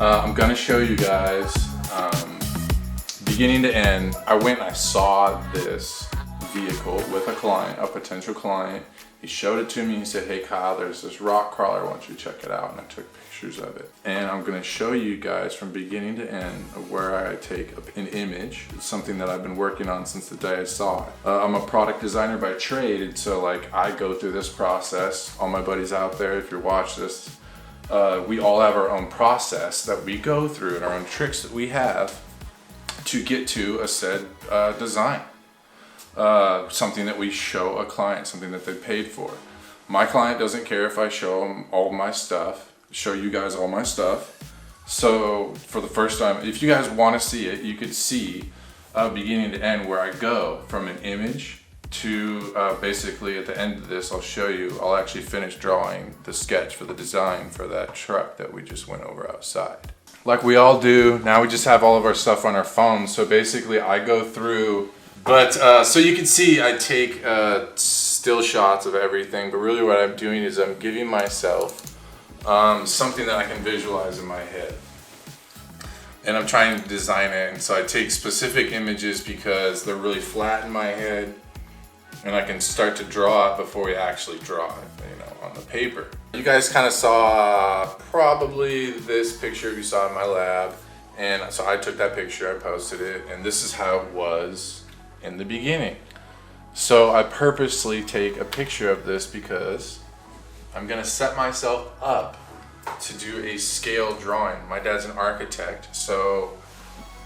I'm gonna show you guys beginning to end. I went and I saw this vehicle with a client, a potential client. He showed it to me. He said, "Hey Kyle, there's this rock crawler. I want you to check it out." And I took pictures of it. And I'm gonna show you guys from beginning to end of where I take an image. It's something that I've been working on since the day I saw it. I'm a product designer by trade, and so like I go through this process. All my buddies out there, if you watch this, we all have our own process that we go through and our own tricks that we have to get to a said design. Something that we show a client, something that they paid for. My client doesn't care if I show them all my stuff, show you guys all my stuff. So for the first time, if you guys want to see it, you could see beginning to end where I go from an image to basically at the end of this, I'll show you, I'll actually finish drawing the sketch for the design for that truck that we just went over outside. Like we all do, now we just have all of our stuff on our phones. So basically I go through, but so you can see I take still shots of everything, but really what I'm doing is I'm giving myself something that I can visualize in my head. And I'm trying to design it, and so I take specific images because they're really flat in my head, and I can start to draw it before we actually draw it, you know, on the paper. You guys kind of saw probably this picture you saw in my lab, and so I took that picture, I posted it, and this is how it was in the beginning. So I purposely take a picture of this because I'm gonna set myself up to do a scale drawing. My dad's an architect, so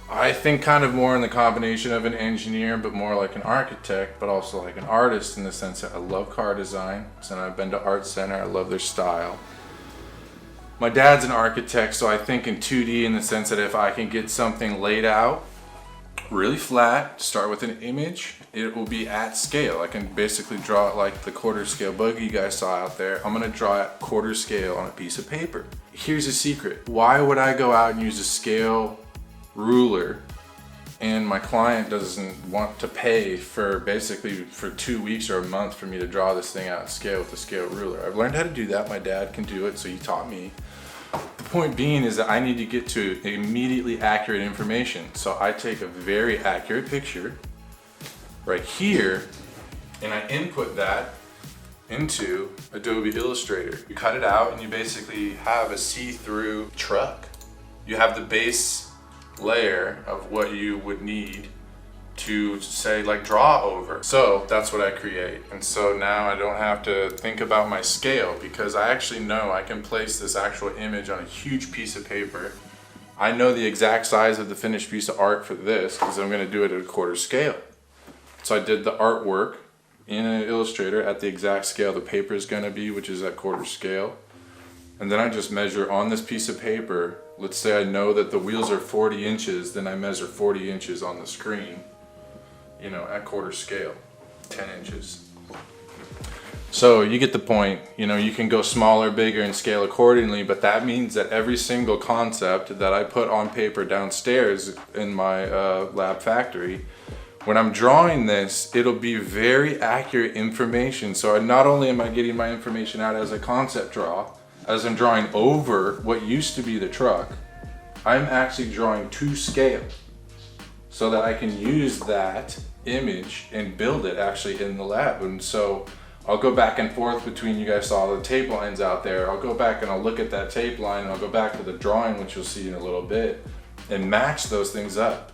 I think kind of more in the combination of an engineer, but more like an architect, but also like an artist in the sense that I love car design. So I've been to Art Center, I love their style. My dad's an architect, so I think in 2D in the sense that if I can get something laid out really flat, start with an image, it will be at scale. I can basically draw it like the quarter scale buggy you guys saw out there. I'm gonna draw it quarter scale on a piece of paper. Here's a secret. Why would I go out and use a scale ruler and my client doesn't want to pay for basically for 2 weeks or a month for me to draw this thing out at scale with a scale ruler? I've learned how to do that. My dad can do it, so he taught me. The point being is that I need to get to immediately accurate information. So I take a very accurate picture right here and I input that into Adobe Illustrator. You cut it out and you basically have a see-through truck. You have the base layer of what you would need to say like draw over. So that's what I create. And so now I don't have to think about my scale because I actually know I can place this actual image on a huge piece of paper. I know the exact size of the finished piece of art for this because I'm gonna do it at a quarter scale. So I did the artwork in an Illustrator at the exact scale the paper is gonna be, which is at quarter scale. And then I just measure on this piece of paper. Let's say I know that the wheels are 40 inches, then I measure 40 inches on the screen, you know, at quarter scale, 10 inches. So you get the point. You know, you can go smaller, bigger, and scale accordingly, but that means that every single concept that I put on paper downstairs in my lab factory, when I'm drawing this, it'll be very accurate information. So not only am I getting my information out as a concept draw, as I'm drawing over what used to be the truck, I'm actually drawing to scale so that I can use that image and build it actually in the lab. And so I'll go back and forth between, you guys saw the tape lines out there. I'll go back and I'll look at that tape line and I'll go back to the drawing, which you'll see in a little bit, and match those things up.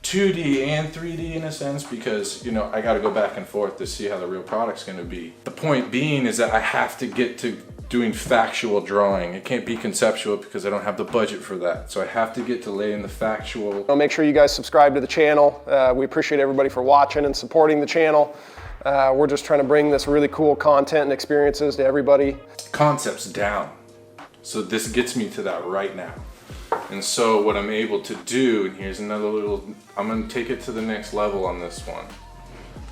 2D and 3D in a sense, because you know I got to go back and forth to see how the real product's going to be. The point being is that I have to get to doing factual drawing. It can't be conceptual because I don't have the budget for that. So I have to get to laying the factual. I'll make sure you guys subscribe to the channel. We appreciate everybody for watching and supporting the channel. We're just trying to bring this really cool content and experiences to everybody. Concepts down. So this gets me to that right now. And so what I'm able to do, and here's another little, I'm gonna take it to the next level on this one.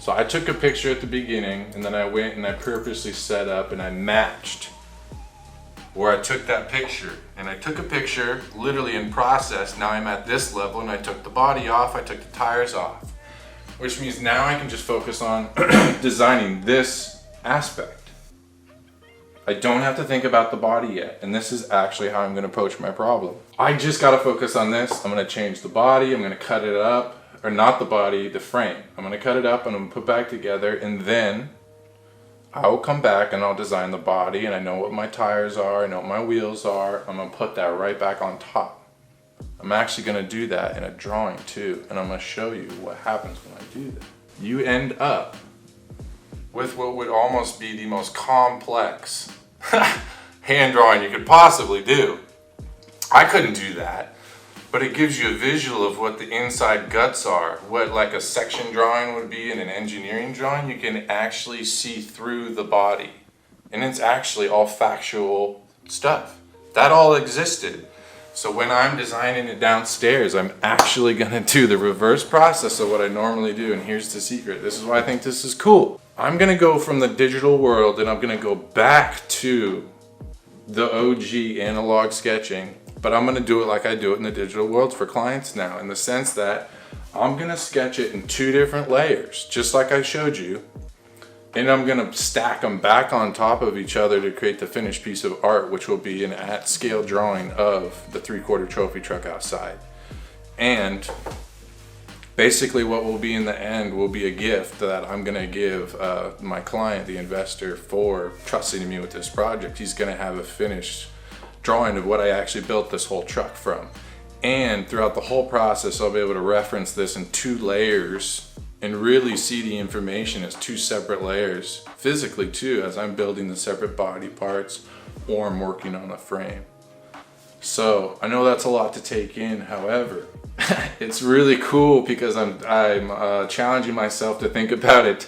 So I took a picture at the beginning and then I went and I purposely set up and I matched where I took that picture. And I took a picture literally in process. Now I'm at this level and I took the body off, I took the tires off, which means now I can just focus on designing this aspect. I don't have to think about the body yet. And this is actually how I'm gonna approach my problem. I just gotta focus on this. I'm gonna change the body, I'm gonna cut it up, or not the body, the frame. I'm gonna cut it up and I'm gonna put back together, and then I will come back and I'll design the body, and I know what my tires are, I know what my wheels are. I'm gonna put that right back on top. I'm actually gonna do that in a drawing too, and I'm gonna show you what happens when I do that. You end up with what would almost be the most complex hand drawing you could possibly do. I couldn't do that, but it gives you a visual of what the inside guts are, what like a section drawing would be in an engineering drawing. You can actually see through the body, and it's actually all factual stuff. That all existed. So when I'm designing it downstairs, I'm actually gonna do the reverse process of what I normally do, and here's the secret. This is why I think this is cool. I'm gonna go from the digital world and I'm gonna go back to the OG analog sketching, but I'm gonna do it like I do it in the digital world for clients now, in the sense that I'm gonna sketch it in 2 different layers, just like I showed you, and I'm gonna stack them back on top of each other to create the finished piece of art, which will be an at-scale drawing of the 3/4 trophy truck outside. And basically what will be in the end will be a gift that I'm gonna give my client, the investor, for trusting me with this project. He's gonna have a finished drawing of what I actually built this whole truck from. And throughout the whole process, I'll be able to reference this in 2 layers and really see the information as 2 separate layers, physically too, as I'm building the separate body parts or I'm working on a frame. So I know that's a lot to take in, however, it's really cool because I'm challenging myself to think about it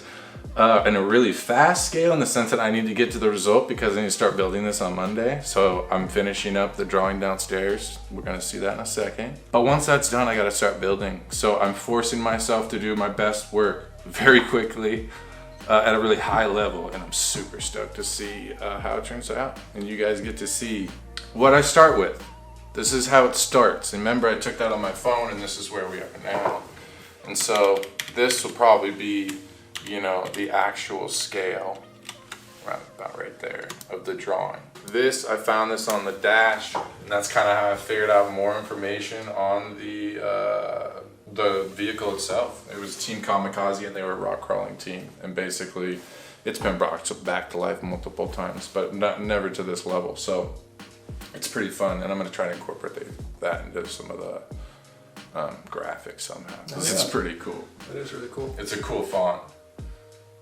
in a really fast scale, in the sense that I need to get to the result because I need to start building this on Monday. So I'm finishing up the drawing downstairs. We're gonna see that in a second. But once that's done, I gotta start building. So I'm forcing myself to do my best work very quickly at a really high level, and I'm super stoked to see how it turns out. And you guys get to see what I start with. This is how it starts. And remember, I took that on my phone, and this is where we are now. And so this will probably be, you know, the actual scale, about right there, of the drawing. This, I found this on the dash, and that's kind of how I figured out more information on the vehicle itself. It was Team Kamikaze, and they were a rock crawling team. And basically, it's been brought back to life multiple times, but never to this level. So it's pretty fun, and I'm gonna try to incorporate that into some of the graphics somehow. It's pretty cool. It is really cool. It's a cool font.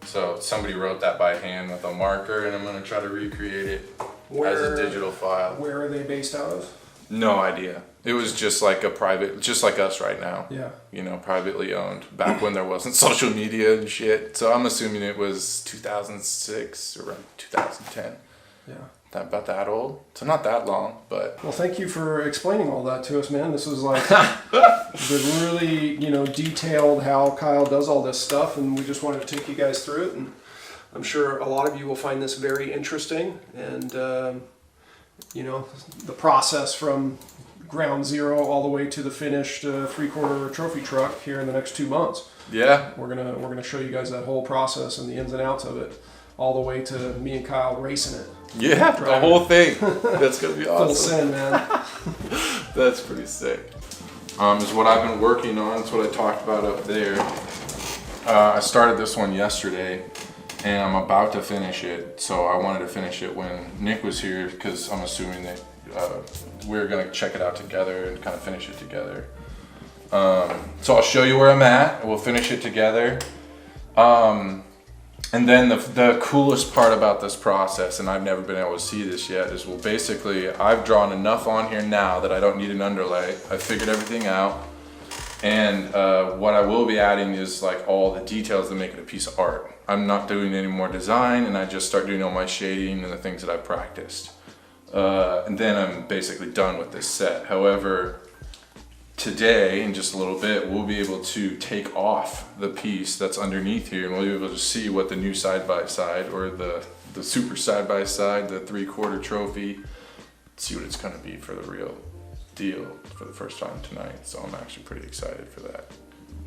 So somebody wrote that by hand with a marker, and I'm gonna try to recreate it as a digital file. Where are they based out of? No idea. It was just like a private, just like us right now. Yeah. You know, privately owned, back when there wasn't social media and shit. So I'm assuming it was 2006 or around 2010. Yeah. About that old. So not that long, but. Well, thank you for explaining all that to us, man. This was like the really, you know, detailed how Kyle does all this stuff, and we just wanted to take you guys through it. And I'm sure a lot of you will find this very interesting, and you know, the process from ground zero all the way to the finished 3/4 trophy truck here in the next 2 months. Yeah. We're gonna show you guys that whole process and the ins and outs of it, all the way to me and Kyle racing it. Yeah, the whole thing. That's gonna be awesome. Full send, man. That's pretty sick. Is what I've been working on. It's what I talked about up there. I started this one yesterday, and I'm about to finish it. So I wanted to finish it when Nick was here, because I'm assuming that we were gonna check it out together and kind of finish it together. So I'll show you where I'm at. We'll finish it together. And then the coolest part about this process, and I've never been able to see this yet, is, well, basically I've drawn enough on here now that I don't need an underlay. I figured everything out, and what I will be adding is like all the details that make it a piece of art. I'm not doing any more design, and I just start doing all my shading and the things that I practiced. And then I'm basically done with this set. However, today, in just a little bit, we'll be able to take off the piece that's underneath here, and we'll be able to see what the new side-by-side, or the super side-by-side, the 3/4 trophy, see what it's gonna be for the real deal for the first time tonight. So I'm actually pretty excited for that,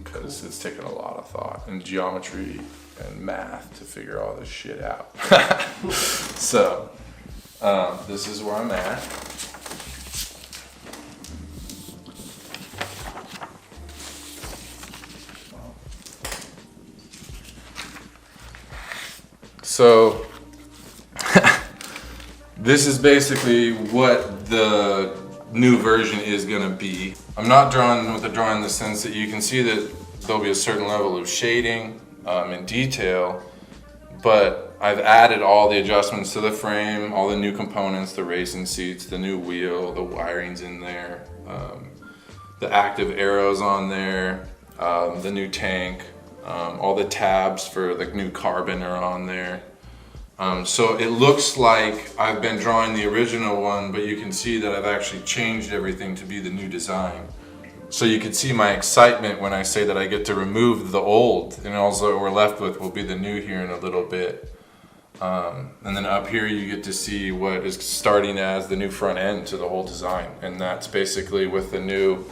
because it's taken a lot of thought and geometry and math to figure all this shit out. So This is where I'm at. So this is basically what the new version is going to be. I'm not drawing with the drawing in the sense that you can see that there'll be a certain level of shading and detail, but I've added all the adjustments to the frame, all the new components, the racing seats, the new wheel, the wiring's in there, the active arrows on there, the new tank, all the tabs for the new carbon are on there. So it looks like I've been drawing the original one, but you can see that I've actually changed everything to be the new design. So you can see my excitement when I say that I get to remove the old, and also what we're left with will be the new here in a little bit. And then up here you get to see what is starting as the new front end to the whole design. And that's basically with the new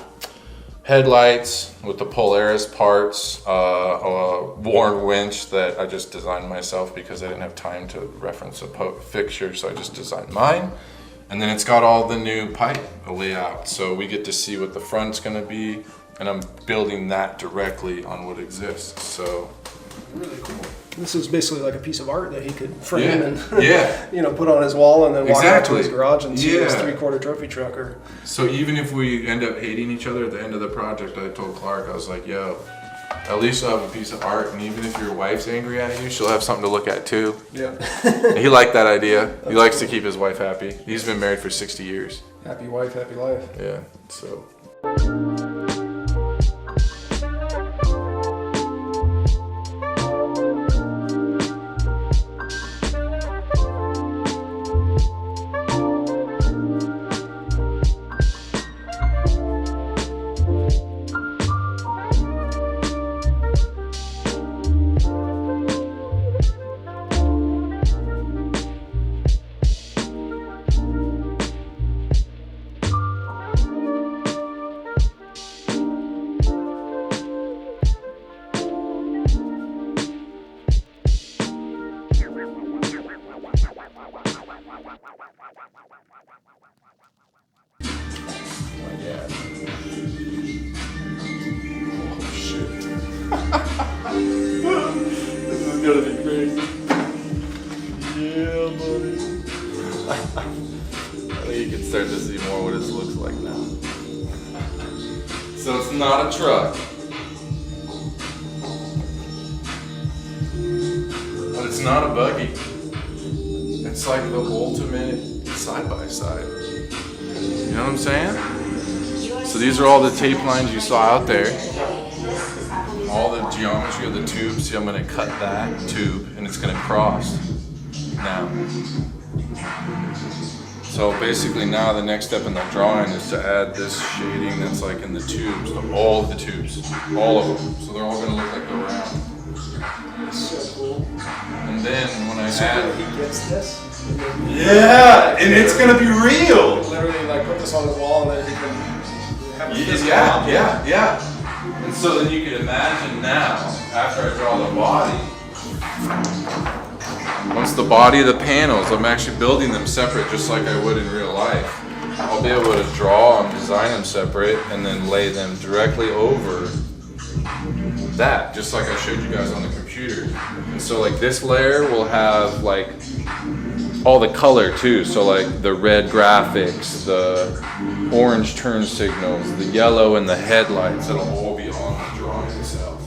headlights, with the Polaris parts, a worn winch that I just designed myself because I didn't have time to reference a fixture, so I just designed mine. And then it's got all the new pipe layout, so we get to see what the front's gonna be, and I'm building that directly on what exists, so. Really cool. This is basically like a piece of art that he could frame and you know, put on his wall and then walk out to his garage and see his 3/4 trophy truck. Or so even if we end up hating each other at the end of the project, I told Clark, I was like, yo, at least you'll have a piece of art, and even if your wife's angry at you, she'll have something to look at too. Yeah. He liked that idea. He likes to keep his wife happy. He's been married for 60 years. Happy wife, happy life. Yeah, so. This is gonna be crazy. Yeah, buddy. I think you can start to see more what this looks like now. So it's not a truck, but it's not a buggy. It's like the ultimate side-by-side. You know what I'm saying? So these are all the tape lines you saw out there. All the geometry of the tube. See, I'm gonna cut that tube and it's gonna cross now. So basically now the next step in the drawing is to add this shading that's like in the tubes, all of the tubes, all of them. So they're all gonna look like they're round. That's so cool. And then when I add, He gets this. yeah, and it's gonna be real. Literally, like put this on his wall and then he can have this. Yeah. And so then you can imagine now, after I draw the body, once the body of the panels, I'm actually building them separate just like I would in real life. I'll be able to draw and design them separate and then lay them directly over that, just like I showed you guys on the computer. And so like this layer will have like all the color too, so like the red graphics, the orange turn signals, the yellow and the headlights, it'll all be on the drawing itself.